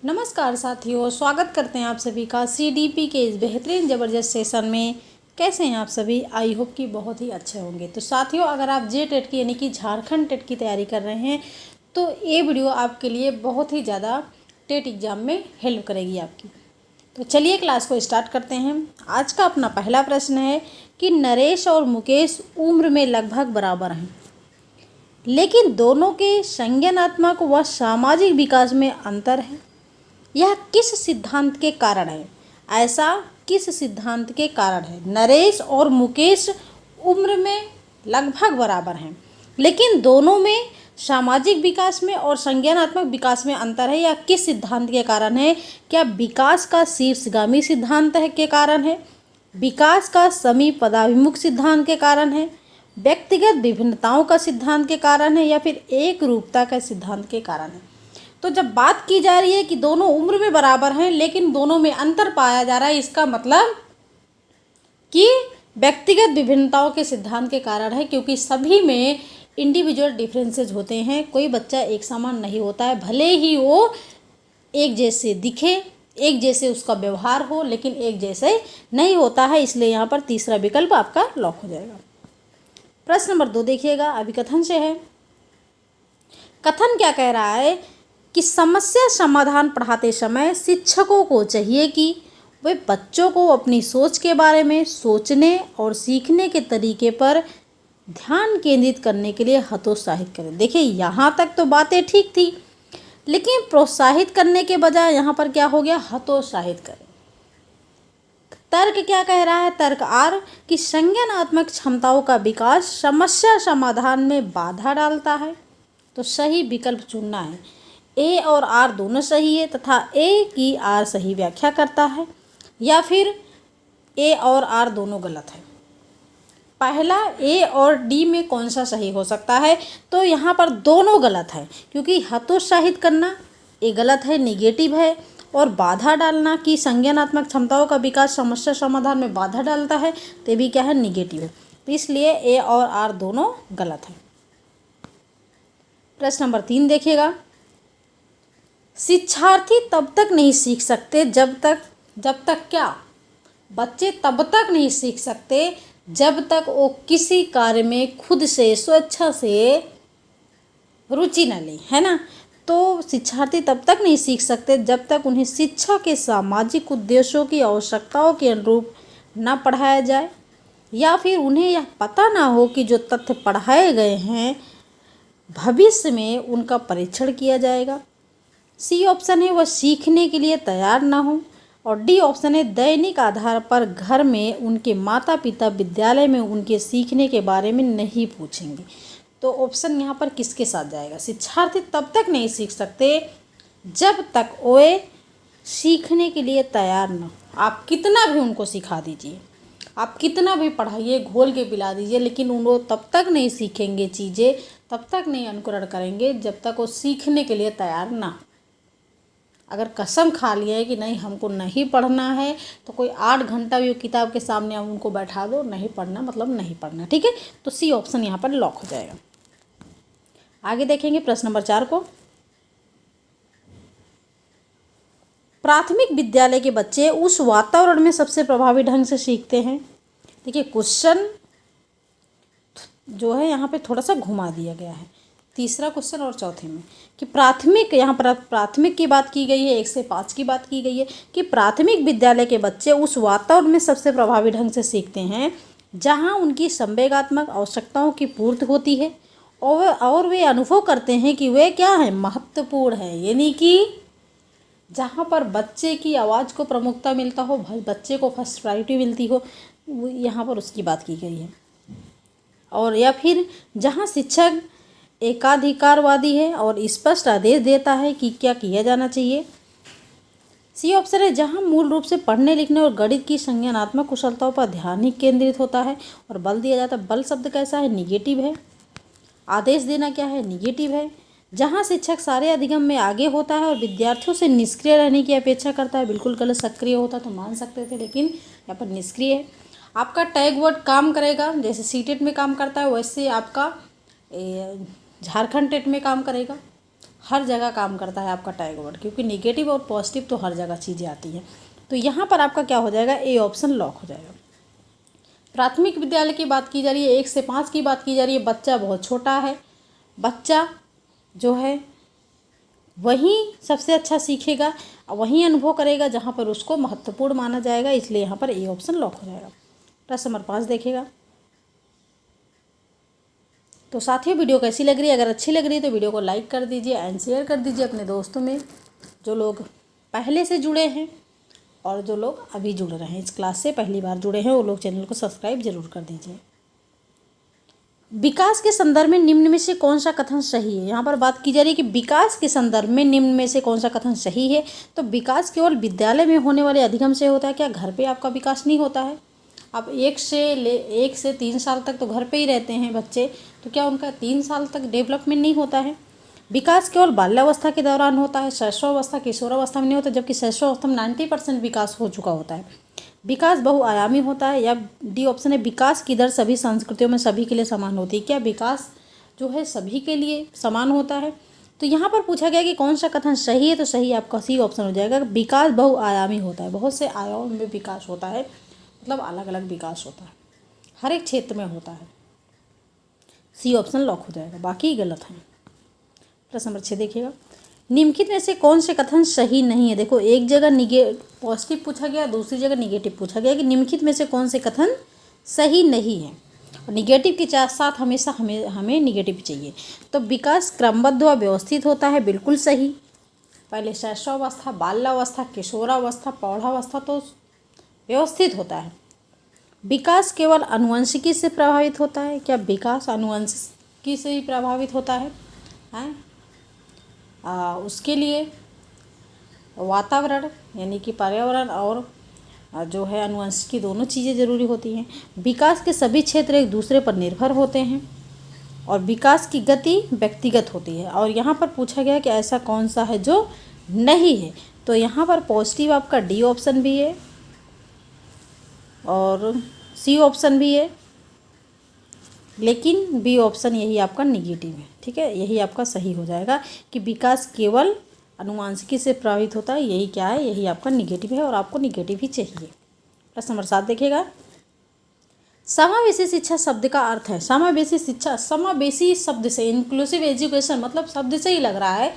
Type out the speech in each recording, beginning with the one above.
नमस्कार साथियों, स्वागत करते हैं आप सभी का सीडीपी के इस बेहतरीन ज़बरदस्त सेशन में। कैसे हैं आप सभी? आई होप कि बहुत ही अच्छे होंगे। तो साथियों, अगर आप जे टेट की यानी कि झारखंड टेट की तैयारी कर रहे हैं तो ये वीडियो आपके लिए बहुत ही ज़्यादा टेट एग्ज़ाम में हेल्प करेगी आपकी। तो चलिए क्लास को स्टार्ट करते हैं। आज का अपना पहला प्रश्न है कि नरेश और मुकेश उम्र में लगभग बराबर हैं, लेकिन दोनों के संज्ञानात्मक व सामाजिक विकास में अंतर है। यह किस सिद्धांत के कारण है? ऐसा किस सिद्धांत के कारण है? नरेश और मुकेश उम्र में लगभग बराबर हैं, लेकिन दोनों में सामाजिक विकास में और संज्ञानात्मक विकास में अंतर है। यह किस सिद्धांत के कारण है? क्या विकास का शीर्षगामी सिद्धांत है के कारण है? विकास का समीप पदाभिमुख सिद्धांत के कारण है? व्यक्तिगत विभिन्नताओं का सिद्धांत के कारण है? या फिर एक रूपता का सिद्धांत के कारण है? तो जब बात की जा रही है कि दोनों उम्र में बराबर हैं लेकिन दोनों में अंतर पाया जा रहा है, इसका मतलब कि व्यक्तिगत विभिन्नताओं के सिद्धांत के कारण है, क्योंकि सभी में इंडिविजुअल डिफरेंसेस होते हैं। कोई बच्चा एक समान नहीं होता है, भले ही वो एक जैसे दिखे, एक जैसे उसका व्यवहार हो, लेकिन एक जैसे नहीं होता है। इसलिए यहाँ पर तीसरा विकल्प आपका लॉक हो जाएगा। प्रश्न नंबर 2 देखिएगा, अभिकथन से है। कथन क्या कह रहा है कि समस्या समाधान पढ़ाते समय शिक्षकों को चाहिए कि वे बच्चों को अपनी सोच के बारे में सोचने और सीखने के तरीके पर ध्यान केंद्रित करने के लिए हतोत्साहित करें। देखिए, यहाँ तक तो बातें ठीक थी, लेकिन प्रोत्साहित करने के बजाय यहाँ पर क्या हो गया? हतोत्साहित करें। तर्क क्या कह रहा है? तर्क आर कि संज्ञानात्मक क्षमताओं का विकास समस्या समाधान में बाधा डालता है। तो सही विकल्प चुनना है। ए और आर दोनों सही है तथा ए की आर सही व्याख्या करता है, या फिर ए और आर दोनों गलत है। पहला ए और डी में कौन सा सही हो सकता है? तो यहाँ पर दोनों गलत है, क्योंकि हतोत्साहित करना ये गलत है, निगेटिव है, और बाधा डालना कि संज्ञानात्मक क्षमताओं का विकास समस्या समाधान में बाधा डालता है, तो ये भी क्या है? निगेटिव है। तो इसलिए ए और आर दोनों गलत है। प्रश्न नंबर 3 देखिएगा। शिक्षार्थी तब तक नहीं सीख सकते जब तक क्या? बच्चे तब तक नहीं सीख सकते जब तक वो किसी कार्य में खुद से स्वेच्छा से रुचि न लें, है ना। तो शिक्षार्थी तब तक नहीं सीख सकते जब तक उन्हें शिक्षा के सामाजिक उद्देश्यों की आवश्यकताओं के अनुरूप न पढ़ाया जाए, या फिर उन्हें यह पता ना हो कि जो तथ्य पढ़ाए गए हैं भविष्य में उनका परीक्षण किया जाएगा। सी ऑप्शन है वह सीखने के लिए तैयार ना हो, और डी ऑप्शन है दैनिक आधार पर घर में उनके माता पिता विद्यालय में उनके सीखने के बारे में नहीं पूछेंगे। तो ऑप्शन यहाँ पर किसके साथ जाएगा? शिक्षार्थी तब तक नहीं सीख सकते जब तक वे सीखने के लिए तैयार ना हो। आप कितना भी उनको सिखा दीजिए, आप कितना भी पढ़ाइए, घोल के पिला दीजिए, लेकिन वो तब तक नहीं सीखेंगे चीज़ें, तब तक नहीं अनुकरण करेंगे जब तक वो सीखने के लिए तैयार ना हो। अगर कसम खा लिया है कि नहीं हमको नहीं पढ़ना है, तो कोई 8 घंटा भी किताब के सामने आप उनको बैठा दो, नहीं पढ़ना मतलब नहीं पढ़ना। ठीक है, तो सी ऑप्शन यहाँ पर लॉक हो जाएगा। आगे देखेंगे प्रश्न नंबर 4 को। प्राथमिक विद्यालय के बच्चे उस वातावरण में सबसे प्रभावी ढंग से सीखते हैं। देखिए, क्वेश्चन जो है यहाँ पे थोड़ा सा घुमा दिया गया है, तीसरा क्वेश्चन और चौथे में, कि प्राथमिक, यहाँ पर प्राथमिक की बात की गई है, 1 से 5 की बात की गई है कि प्राथमिक विद्यालय के बच्चे उस वातावरण में सबसे प्रभावी ढंग से सीखते हैं जहाँ उनकी संवेगात्मक आवश्यकताओं की पूर्ति होती है, और वे अनुभव करते हैं कि वे क्या है? महत्वपूर्ण है। यानी कि जहाँ पर बच्चे की आवाज़ को प्रमुखता मिलता हो, बच्चे को फर्स्ट प्रायोरिटी मिलती हो, यहाँ पर उसकी बात की गई है। और या फिर जहाँ शिक्षक एकाधिकारवादी है और स्पष्ट आदेश देता है कि क्या किया जाना चाहिए। सी ऑप्शन है जहाँ मूल रूप से पढ़ने लिखने और गणित की संज्ञानात्मक कुशलताओं पर ध्यान ही केंद्रित होता है और बल दिया जाता है। बल शब्द कैसा है? निगेटिव है। आदेश देना क्या है? निगेटिव है। जहाँ शिक्षक सारे अधिगम में आगे होता है और विद्यार्थियों से निष्क्रिय रहने की अपेक्षा करता है। बिल्कुल गलत, सक्रिय होता तो मान सकते थे, लेकिन यहाँ पर निष्क्रिय है। आपका टैग वर्ड काम करेगा, जैसे सीटेट में काम करता है वैसे आपका झारखंड टेट में काम करेगा। हर जगह काम करता है आपका टैग वर्ड, क्योंकि निगेटिव और पॉजिटिव तो हर जगह चीज़ें आती हैं। तो यहाँ पर आपका क्या हो जाएगा, ए ऑप्शन लॉक हो जाएगा। प्राथमिक विद्यालय की बात की जा रही है, 1 से 5 की बात की जा रही है। बच्चा बहुत छोटा है, बच्चा जो है वहीं सबसे अच्छा सीखेगा, वहीं अनुभव करेगा जहाँ पर उसको महत्वपूर्ण माना जाएगा, इसलिए यहाँ पर ए ऑप्शन लॉक हो जाएगा। प्रश्न नंबर 5 देखिएगा। तो साथियों वीडियो कैसी लग रही है, अगर अच्छी लग रही है तो वीडियो को लाइक कर दीजिए एंड शेयर कर दीजिए अपने दोस्तों में, जो लोग पहले से जुड़े हैं और जो लोग अभी जुड़ रहे हैं, इस क्लास से पहली बार जुड़े हैं, वो लोग चैनल को सब्सक्राइब जरूर कर दीजिए। विकास के संदर्भ में निम्न में से कौन सा कथन सही है। यहाँ पर बात की जा रही है कि विकास के संदर्भ में निम्न में से कौन सा कथन सही है। तो विकास केवल विद्यालय में होने वाले अधिगम से होता है, क्या घर पे आपका विकास नहीं होता है। अब 1 से 3 साल तक तो घर पे ही रहते हैं बच्चे, तो क्या उनका 3 साल तक डेवलपमेंट नहीं होता है। विकास केवल बाल्यावस्था के दौरान होता है, शैशवावस्था किशोरावस्था में नहीं होता, जबकि शैशवावस्था में 90% विकास हो चुका होता है। विकास बहुआयामी होता है, या डी ऑप्शन है विकास की दर सभी संस्कृतियों में सभी के लिए समान होती है। क्या विकास जो है सभी के लिए समान होता है। तो यहाँ पर पूछा गया कि कौन सा कथन सही है, तो सही आपका सी ऑप्शन हो जाएगा, विकास बहुआयामी होता है, बहुत से आयामों में विकास होता है, मतलब अलग अलग विकास होता है, हर एक क्षेत्र में होता है। सी ऑप्शन लॉक हो जाएगा, बाकी गलत है। प्रश्न नंबर 6 देखिएगा। निम्नलिखित में से कौन से कथन सही नहीं है। देखो एक जगह पॉजिटिव पूछा गया, दूसरी जगह निगेटिव पूछा गया कि निम्नलिखित में से कौन से कथन सही नहीं है, और निगेटिव के साथ हमेशा हमें निगेटिव चाहिए। तो विकास क्रमबद्ध व व्यवस्थित होता है, बिल्कुल सही। पहले शैशवावस्था, बाल्यावस्था, किशोरावस्था, प्रौढ़ावस्था तो व्यवस्थित होता है। विकास केवल आनुवंशिकी से प्रभावित होता है। क्या विकास आनुवंशिकी से ही प्रभावित होता है, हैं? उसके लिए वातावरण यानी कि पर्यावरण और जो है आनुवंशिकी दोनों चीज़ें ज़रूरी होती हैं। विकास के सभी क्षेत्र एक दूसरे पर निर्भर होते हैं, और विकास की गति व्यक्तिगत होती है। और यहाँ पर पूछा गया कि ऐसा कौन सा है जो नहीं है। तो यहाँ पर पॉजिटिव आपका डी ऑप्शन भी है और सी ऑप्शन भी है, लेकिन बी ऑप्शन यही आपका निगेटिव है। ठीक है, यही आपका सही हो जाएगा कि विकास केवल आनुवंशिकी से प्रभावित होता है, यही क्या है, यही आपका निगेटिव है, और आपको निगेटिव ही चाहिए। प्रश्न नंबर 7 देखिएगा। समावेशी शिक्षा शब्द का अर्थ है। समावेशी शिक्षा, समावेशी शब्द से, इंक्लूसिव एजुकेशन मतलब शब्द से ही लग रहा है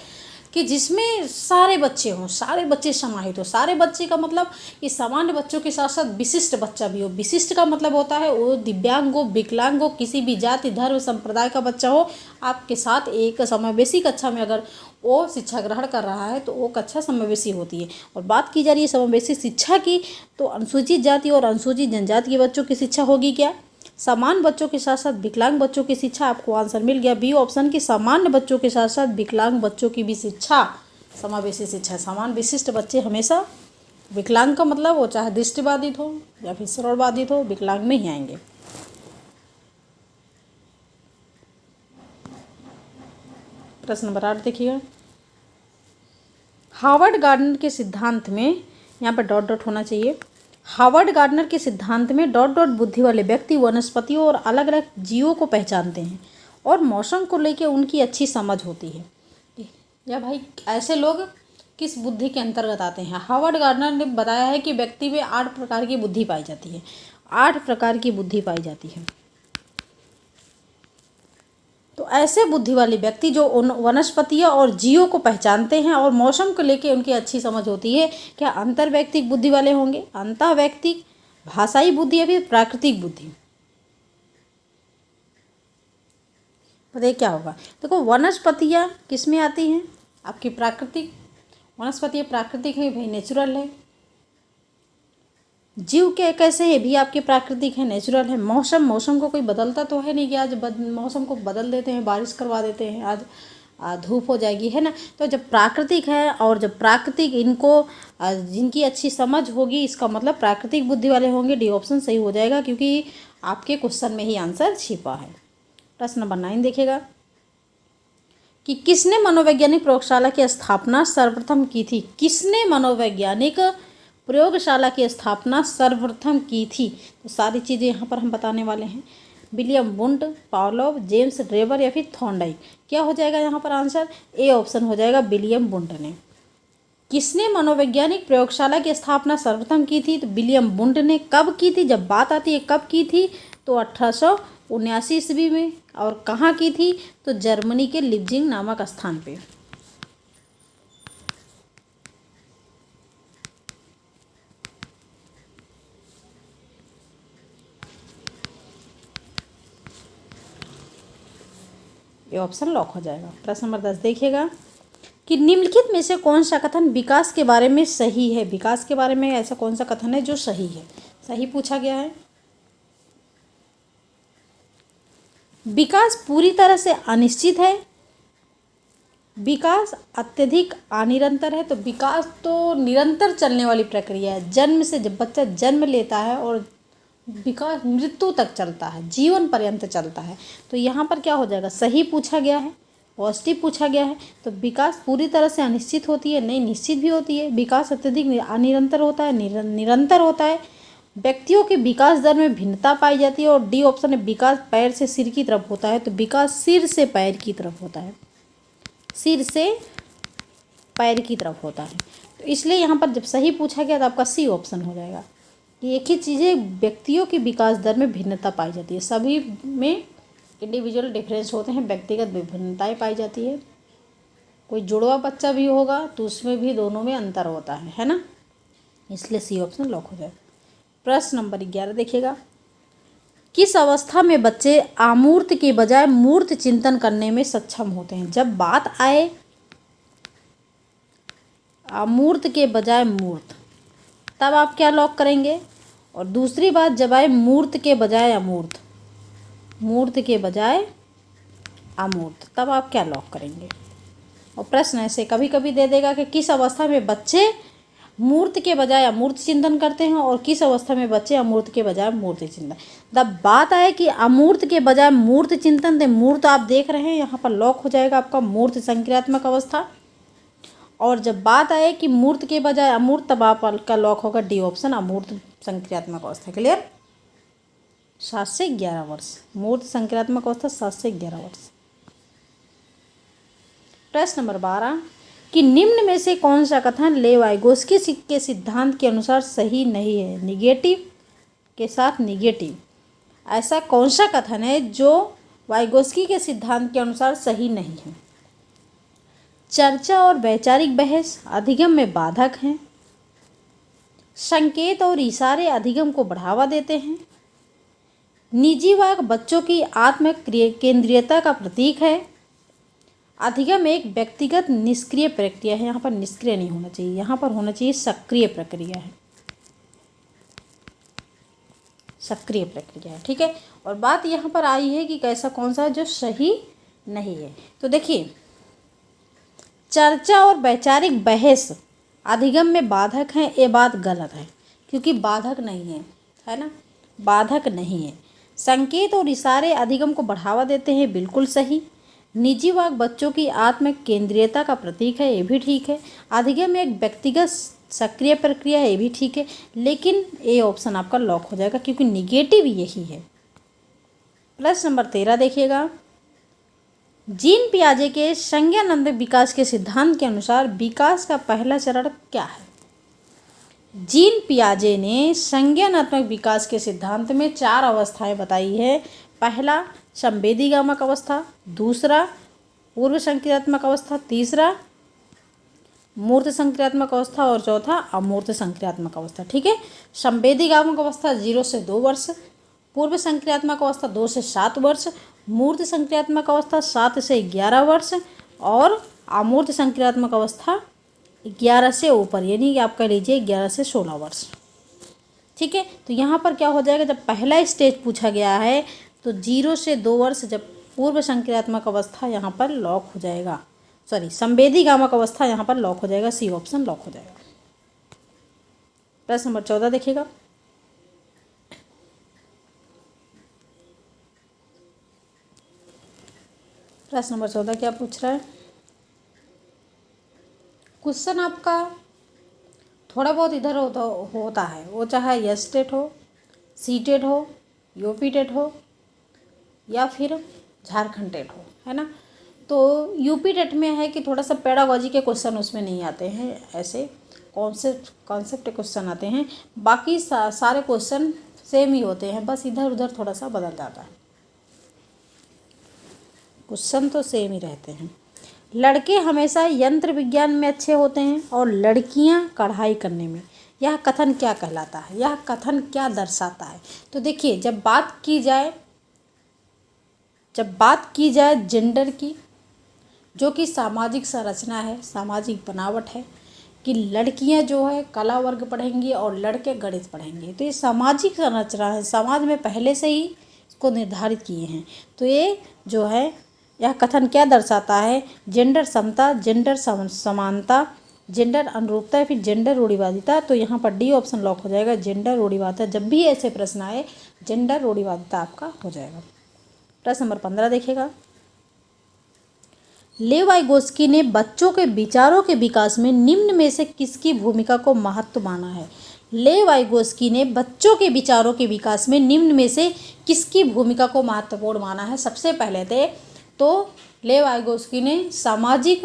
कि जिसमें सारे बच्चे हों, सारे बच्चे समाहित हो। सारे बच्चे का मतलब कि सामान्य बच्चों के साथ साथ विशिष्ट बच्चा भी हो। विशिष्ट का मतलब होता है वो दिव्यांग हो, विकलांग हो, किसी भी जाति धर्म संप्रदाय का बच्चा हो, आपके साथ एक समावेशी कक्षा में अगर वो शिक्षा ग्रहण कर रहा है तो वो कक्षा समावेशी होती है। और बात की जा रही है समावेशी शिक्षा की, तो अनुसूचित जाति और अनुसूचित जनजाति के बच्चों की शिक्षा होगी क्या, समान बच्चों के साथ साथ विकलांग बच्चों की शिक्षा। आपको आंसर मिल गया बी ऑप्शन की सामान्य बच्चों के साथ साथ विकलांग बच्चों की भी शिक्षा समावेशी शिक्षा। समान विशिष्ट बच्चे हमेशा, विकलांग का मतलब वो चाहे दृष्टिबाधित हो या फिर श्रवणबाधित हो, विकलांग में ही आएंगे। प्रश्न नंबर 8 देखिएगा। हार्वर्ड गार्डनर के सिद्धांत में, यहाँ पर डॉट डॉट होना चाहिए, हार्वर्ड गार्डनर के सिद्धांत में डॉट डॉट बुद्धि वाले व्यक्ति वनस्पतियों और अलग अलग जीवों को पहचानते हैं और मौसम को लेकर उनकी अच्छी समझ होती है। या भाई ऐसे लोग किस बुद्धि के अंतर्गत आते हैं। हार्वर्ड गार्डनर ने बताया है कि व्यक्ति में 8 प्रकार की बुद्धि पाई जाती है। 8 प्रकार की बुद्धि पाई जाती है। तो ऐसे बुद्धि वाले व्यक्ति जो उन वनस्पतियों और जीवों को पहचानते हैं और मौसम को लेकर उनकी अच्छी समझ होती है, क्या अंतर्वैयक्तिक बुद्धि वाले होंगे, अंतःवैयक्तिक, भाषाई बुद्धि या फिर प्राकृतिक बुद्धि। बताइए क्या होगा। देखो वनस्पतियाँ किस में आती हैं, आपकी प्राकृतिक। वनस्पतियाँ प्राकृतिक है भाई, नेचुरल है। जीव के कैसे है भी आपके प्राकृतिक है, नेचुरल है। मौसम को कोई बदलता तो है नहीं कि आज मौसम को बदल देते हैं, बारिश करवा देते हैं, आज धूप हो जाएगी, है ना। तो जब प्राकृतिक है और जब प्राकृतिक इनको जिनकी अच्छी समझ होगी, इसका मतलब प्राकृतिक बुद्धि वाले होंगे। डी ऑप्शन सही हो जाएगा क्योंकि आपके क्वेश्चन में ही आंसर छिपा है। प्रश्न नंबर 9 देखिएगा कि किसने मनोवैज्ञानिक प्रयोगशाला की स्थापना सर्वप्रथम की थी। किसने मनोवैज्ञानिक प्रयोगशाला की स्थापना सर्वप्रथम की थी। तो सारी चीज़ें यहाँ पर हम बताने वाले हैं। William wound, Pavlov, James Drabble या फिर थॉर्नडाइक? क्या हो जाएगा यहाँ पर आंसर? ए ऑप्शन हो जाएगा, विलियम वुंड ने। किसने मनोवैज्ञानिक प्रयोगशाला की स्थापना सर्वप्रथम की थी? तो विलियम वुंड ने। कब की थी? जब बात आती है कब की थी, तो 1879 ईस्वी में। और कहाँ की थी? तो जर्मनी के लिप्जिंग नामक स्थान पे। ये ऑप्शन लॉक हो जाएगा। प्रश्न नंबर 10 देखिएगा कि निम्नलिखित में से कौन सा कथन विकास के बारे में सही है? विकास के बारे में ऐसा कौन सा कथन है जो सही है? सही पूछा गया है। विकास पूरी तरह से अनिश्चित है, विकास अत्यधिक अनिरंतर है। तो विकास तो निरंतर चलने वाली प्रक्रिया है। जन्म से जब बच्चा जन्म लेता है और विकास मृत्यु तक चलता है, जीवन पर्यंत चलता है। तो यहाँ पर क्या हो जाएगा? सही पूछा गया है, पॉजिटिव पूछा गया है। तो विकास पूरी तरह से अनिश्चित होती है? नहीं, निश्चित भी होती है। विकास अत्यधिक अनिरंतर होता है, निरंतर होता है। व्यक्तियों के विकास दर में भिन्नता पाई जाती है। और डी ऑप्शन है, विकास पैर से सिर की तरफ होता है। तो विकास सिर से पैर की तरफ होता है, सिर से पैर की तरफ होता है। तो इसलिए यहाँ पर जब सही पूछा गया तो आपका सी ऑप्शन हो जाएगा कि एक ही चीज़ें व्यक्तियों की विकास दर में भिन्नता पाई जाती है। सभी में इंडिविजुअल डिफरेंस होते हैं, व्यक्तिगत विभिन्नताएं पाई जाती है। कोई जुड़वा बच्चा भी होगा तो उसमें भी दोनों में अंतर होता है ना। इसलिए सी ऑप्शन लॉक हो जाएगा। प्रश्न नंबर 11 देखिएगा, किस अवस्था में बच्चे अमूर्त के बजाय मूर्त चिंतन करने में सक्षम होते हैं? जब बात आए अमूर्त के बजाय मूर्त, तब आप क्या लॉक करेंगे? और दूसरी बात, जब आए मूर्त के बजाय अमूर्त, मूर्त के बजाय अमूर्त, तब आप क्या लॉक करेंगे? और प्रश्न ऐसे कभी कभी दे देगा कि किस अवस्था में बच्चे मूर्त के बजाय अमूर्त चिंतन करते हैं और किस अवस्था में बच्चे अमूर्त के बजाय मूर्त चिंतन। जब बात आए कि अमूर्त के बजाय मूर्त चिंतन, तो मूर्त आप देख रहे हैं यहाँ पर लॉक हो जाएगा आपका मूर्त संक्रियात्मक अवस्था। और जब बात आए कि मूर्त के बजाय अमूर्त, तब आपका लॉक होगा डी ऑप्शन, अमूर्त संक्रियात्मक अवस्था। क्लियर? 7 से 11 वर्ष, मूर्त संक्रियात्मक अवस्था 7 से 11 वर्ष। प्रश्न नंबर 12 कि निम्न में से कौन सा कथन लेवाइगोस्की के सिद्धांत के अनुसार सही नहीं है? निगेटिव के साथ निगेटिव, ऐसा कौन सा कथन है जो वाइगोस्की के सिद्धांत के अनुसार सही नहीं है? चर्चा और वैचारिक बहस अधिगम में बाधक हैं, संकेत और इशारे अधिगम को बढ़ावा देते हैं, निजी वाक बच्चों की आत्म केंद्रीयता का प्रतीक है, अधिगम एक व्यक्तिगत निष्क्रिय प्रक्रिया है। यहाँ पर निष्क्रिय नहीं होना चाहिए, यहाँ पर होना चाहिए सक्रिय प्रक्रिया है, सक्रिय प्रक्रिया है। ठीक है। और बात यहाँ पर आई है कि कैसा कौन सा जो सही नहीं है। तो देखिए, चर्चा और वैचारिक बहस अधिगम में बाधक हैं, ये बात गलत है क्योंकि बाधक नहीं है, है ना, बाधक नहीं है। संकेत और इशारे अधिगम को बढ़ावा देते हैं, बिल्कुल सही। निजी वाक बच्चों की आत्म केंद्रीयता का प्रतीक है, ये भी ठीक है। अधिगम एक व्यक्तिगत सक्रिय प्रक्रिया है, ये भी ठीक है। लेकिन ए ऑप्शन आपका लॉक हो जाएगा क्योंकि निगेटिव यही है। प्रश्न नंबर 13 देखिएगा, जीन पियाजे के संज्ञानात्मक विकास के सिद्धांत के अनुसार विकास का पहला चरण क्या है? जीन पियाजे ने संज्ञानात्मक विकास के सिद्धांत में 4 अवस्थाएं बताई है। पहला संवेदीगामक अवस्था, दूसरा पूर्व संक्रियात्मक अवस्था, तीसरा मूर्त संक्रियात्मक अवस्था और चौथा अमूर्त संक्रियात्मक अवस्था। ठीक है। संवेदीगामक अवस्था 0 से 2 वर्ष, पूर्व संक्रियात्मक अवस्था 2 से 7 वर्ष, मूर्त संक्रियात्मक अवस्था 7 से 11 वर्ष और अमूर्त संक्रियात्मक अवस्था 11 से ऊपर, यानी कि आप कह लीजिए 11 से 16 वर्ष। ठीक है। तो यहाँ पर क्या हो जाएगा, जब पहला स्टेज पूछा गया है तो 0 से 2 वर्ष जब पूर्व संक्रियात्मक अवस्था यहाँ पर लॉक हो जाएगा, सॉरी संवेदीगामक अवस्था यहाँ पर लॉक हो जाएगा, सी ऑप्शन लॉक हो जाएगा। प्रश्न नंबर 14 देखिएगा, प्रश्न नंबर 14 क्या पूछ रहा है? क्वेश्चन आपका थोड़ा बहुत इधर होता है, वो चाहे एस टेट हो, सी टेट हो, यूपी टेट हो, या फिर झारखंड टेट हो, है ना। तो यूपी टेट में है कि थोड़ा सा पेडागोजी के क्वेश्चन उसमें नहीं आते हैं, ऐसे कॉन्सेप्ट क्वेश्चन आते हैं। बाकी सारे क्वेश्चन सेम ही होते हैं, बस इधर उधर थोड़ा सा बदल जाता है, क्वेश्चन तो सेम ही रहते हैं। लड़के हमेशा यंत्र विज्ञान में अच्छे होते हैं और लड़कियां कढ़ाई करने में। यह कथन क्या कहलाता है, यह कथन क्या दर्शाता है? तो देखिए, जब बात की जाए जेंडर की, जो कि सामाजिक संरचना है, सामाजिक बनावट है, कि लड़कियां जो है कला वर्ग पढ़ेंगी और लड़के गणित पढ़ेंगे, तो ये सामाजिक संरचना है, समाज में पहले से ही इसको निर्धारित किए हैं। तो ये जो है, यह कथन क्या दर्शाता है? जेंडर समता, जेंडर समानता, जेंडर अनुरूपता, फिर जेंडर रूढ़िवादिता। तो यहाँ पर डी ऑप्शन लॉक हो जाएगा, जेंडर रूढ़िवादिता। जब भी ऐसे प्रश्न आए, जेंडर रूढ़िवादिता आपका हो जाएगा। प्रश्न नंबर 15 देखिएगा। लेव वाइगोस्की ने बच्चों के विचारों के विकास में निम्न में से किसकी भूमिका को महत्व माना है? लेव वाइगोस्की ने बच्चों के विचारों के विकास में निम्न में से किसकी भूमिका को महत्वपूर्ण माना है? सबसे पहले तो लेव वाइगोस्की ने सामाजिक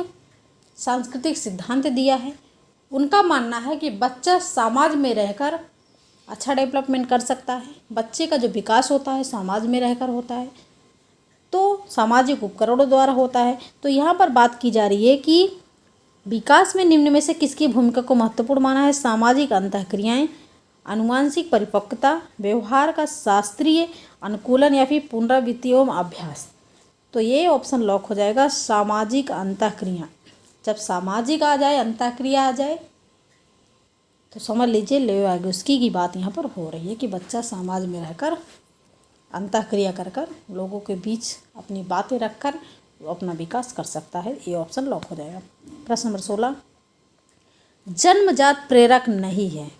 सांस्कृतिक सिद्धांत दिया है। उनका मानना है कि बच्चा समाज में रहकर अच्छा डेवलपमेंट कर सकता है। बच्चे का जो विकास होता है समाज में रहकर होता है, तो सामाजिक उपकरणों द्वारा होता है। तो यहाँ पर बात की जा रही है कि विकास में निम्न में से किसकी भूमिका को महत्वपूर्ण माना है? सामाजिक अंतःक्रियाएं, आनुवंशिक परिपक्वता, व्यवहार का शास्त्रीय अनुकूलन, या फिर पुनरावृत्ति एवं अभ्यास। तो ये ऑप्शन लॉक हो जाएगा, सामाजिक अंतःक्रिया। जब सामाजिक आ जाए, अंतःक्रिया आ जाए, तो समझ लीजिए लेव वाइगोस्की की बात यहाँ पर हो रही है कि बच्चा समाज में रहकर अंतःक्रिया कर कर लोगों के बीच अपनी बातें रखकर वो अपना विकास कर सकता है। ये ऑप्शन लॉक हो जाएगा। प्रश्न नंबर 16, जन्मजात प्रेरक नहीं है।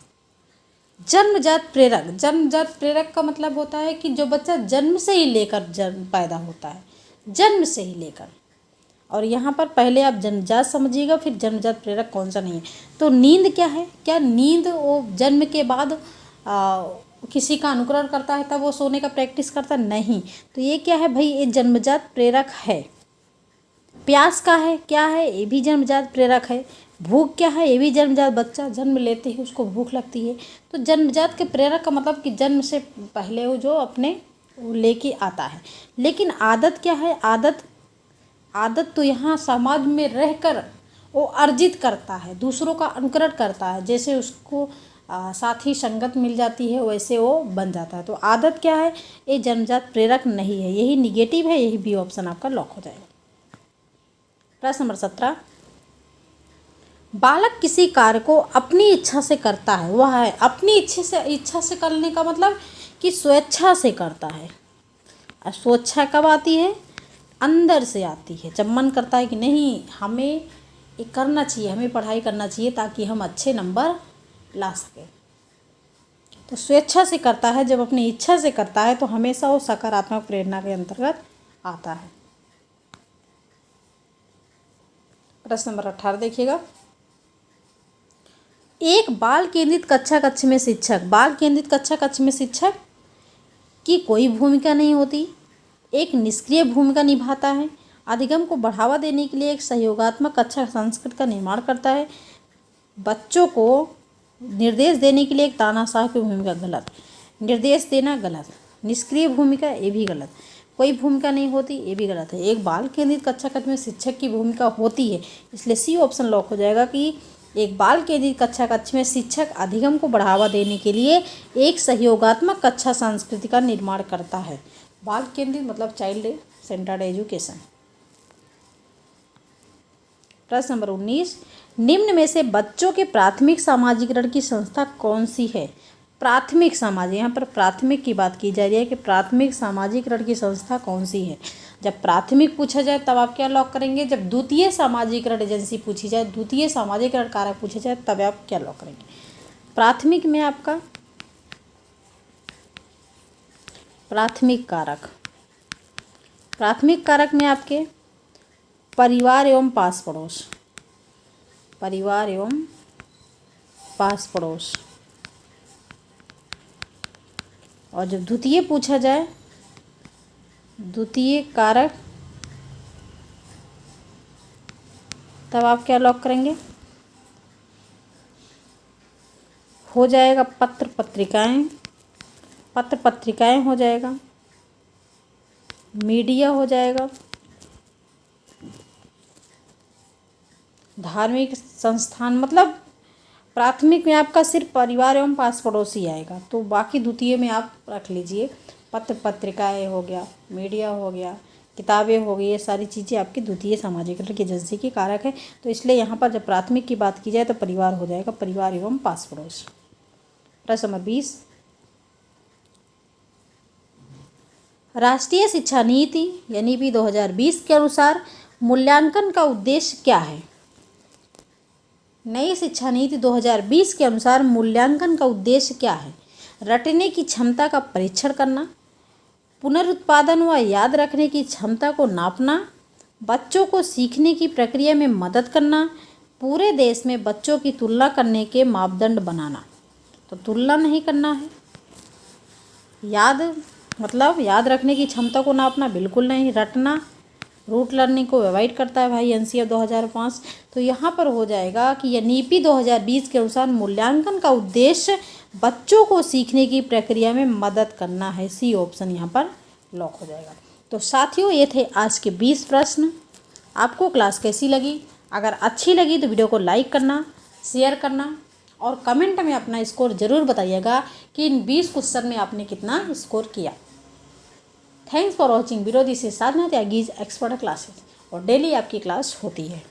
जन्मजात प्रेरक का मतलब होता है कि जो बच्चा जन्म से ही लेकर पैदा होता है, जन्म से ही लेकर। और यहाँ पर पहले आप जन्मजात समझिएगा, फिर जन्मजात प्रेरक कौन सा नहीं है। तो नींद क्या है? क्या नींद वो जन्म के बाद किसी का अनुकरण करता है तब वो सोने का प्रैक्टिस करता? नहीं। तो ये क्या है भाई? ये जन्मजात प्रेरक है। प्यास का है, क्या है? ये भी जन्मजात प्रेरक है। भूख क्या है? ये भी जन्मजात, बच्चा जन्म लेते ही उसको भूख लगती है। तो जन्मजात के प्रेरक का मतलब कि जन्म से पहले वो जो अपने लेके आता है। लेकिन आदत क्या है? आदत तो यहाँ समाज में रहकर वो अर्जित करता है, दूसरों का अनुकरण करता है। जैसे उसको साथी संगत मिल जाती है, वैसे वो बन जाता है। तो आदत क्या है? ये जन्मजात प्रेरक नहीं है, यही निगेटिव है, यही बी ऑप्शन आपका लॉक हो जाएगा। प्रश्न नंबर 17, बालक किसी कार्य को अपनी इच्छा से करता है। वह है अपनी इच्छा से करने का मतलब कि स्वेच्छा से करता है। और स्वेच्छा कब आती है? अंदर से आती है, जब मन करता है कि नहीं हमें ये करना चाहिए, हमें पढ़ाई करना चाहिए ताकि हम अच्छे नंबर ला सकें। तो स्वेच्छा से करता है, जब अपनी इच्छा से करता है तो हमेशा वो सकारात्मक प्रेरणा के अंतर्गत आता है। प्रश्न नंबर 18 देखिएगा। एक बाल केंद्रित कक्षा कक्ष में शिक्षक की कोई भूमिका नहीं होती, एक निष्क्रिय भूमिका निभाता है, अधिगम को बढ़ावा देने के लिए एक सहयोगात्मक कक्षा संस्कृति का निर्माण करता है, बच्चों को निर्देश देने के लिए एक तानाशाह की भूमिका। गलत। निर्देश देना गलत, निष्क्रिय भूमिका ये भी गलत, कोई भूमिका नहीं होती ये भी गलत है। एक बाल केंद्रित कक्षा कक्ष में शिक्षक की भूमिका होती है, इसलिए सी ऑप्शन लॉक हो जाएगा कि एक बाल केंद्रित कक्षा कक्ष में शिक्षक अधिगम को बढ़ावा देने के लिए एक सहयोगात्मक कक्षा संस्कृति का निर्माण करता है। बाल केंद्रित मतलब चाइल्ड सेंटर्ड एजुकेशन। प्रश्न नंबर 19, निम्न में से बच्चों के प्राथमिक सामाजिकरण की संस्था कौन सी है? प्राथमिक समाज, यहाँ पर प्राथमिक की बात की जा रही है कि प्राथमिक सामाजिकरण की संस्था कौन सी है। जब प्राथमिक पूछा जाए तब आप क्या लॉक करेंगे? जब द्वितीय सामाजिकरण एजेंसी पूछी जाए, द्वितीय सामाजिकरण कारक पूछे जाए, तब आप क्या लॉक करेंगे? प्राथमिक में आपका प्राथमिक कारक में आपके परिवार एवं पास पड़ोस। और जब द्वितीय पूछा जाए द्वितीय कारक, तब आप क्या लॉक करेंगे? हो जाएगा पत्र पत्रिकाएं, पत्र पत्रिकाएं हो जाएगा, मीडिया हो जाएगा, धार्मिक संस्थान, मतलब प्राथमिक में आपका सिर्फ परिवार एवं पास पड़ोसी आएगा, तो बाकी द्वितीय में आप रख लीजिए पत्र पत्रिकाएं हो गया, मीडिया हो गया, किताबें हो गई, ये सारी चीज़ें आपकी द्वितीय सामाजिकरण की एजेंसी की कारक है। तो इसलिए यहाँ पर जब प्राथमिक की बात की जाए तो परिवार हो जाएगा, परिवार एवं पास पड़ोस। प्रश्न नंबर 20, राष्ट्रीय शिक्षा नीति यानी भी 2020 के अनुसार मूल्यांकन का उद्देश्य क्या है? नई शिक्षा नीति 2020 के अनुसार मूल्यांकन का उद्देश्य क्या है? रटने की क्षमता का परीक्षण करना, पुनरुत्पादन व याद रखने की क्षमता को नापना, बच्चों को सीखने की प्रक्रिया में मदद करना, पूरे देश में बच्चों की तुलना करने के मापदंड बनाना। तो तुलना नहीं करना है, याद मतलब याद रखने की क्षमता को नापना बिल्कुल नहीं, रटना रूट लर्निंग को अवॉइड करता है भाई एनसीएफ 2005। तो यहाँ पर हो जाएगा कि यह नीति 2020 के अनुसार मूल्यांकन का उद्देश्य बच्चों को सीखने की प्रक्रिया में मदद करना है, सी ऑप्शन यहाँ पर लॉक हो जाएगा। तो साथियों ये थे आज के 20 प्रश्न। आपको क्लास कैसी लगी? अगर अच्छी लगी तो वीडियो को लाइक करना, शेयर करना और कमेंट में अपना स्कोर ज़रूर बताइएगा कि इन 20 क्वेश्चन में आपने कितना स्कोर किया। Thanks for watching video. This is Sadhna Tyagi's expert classes और डेली आपकी क्लास होती है।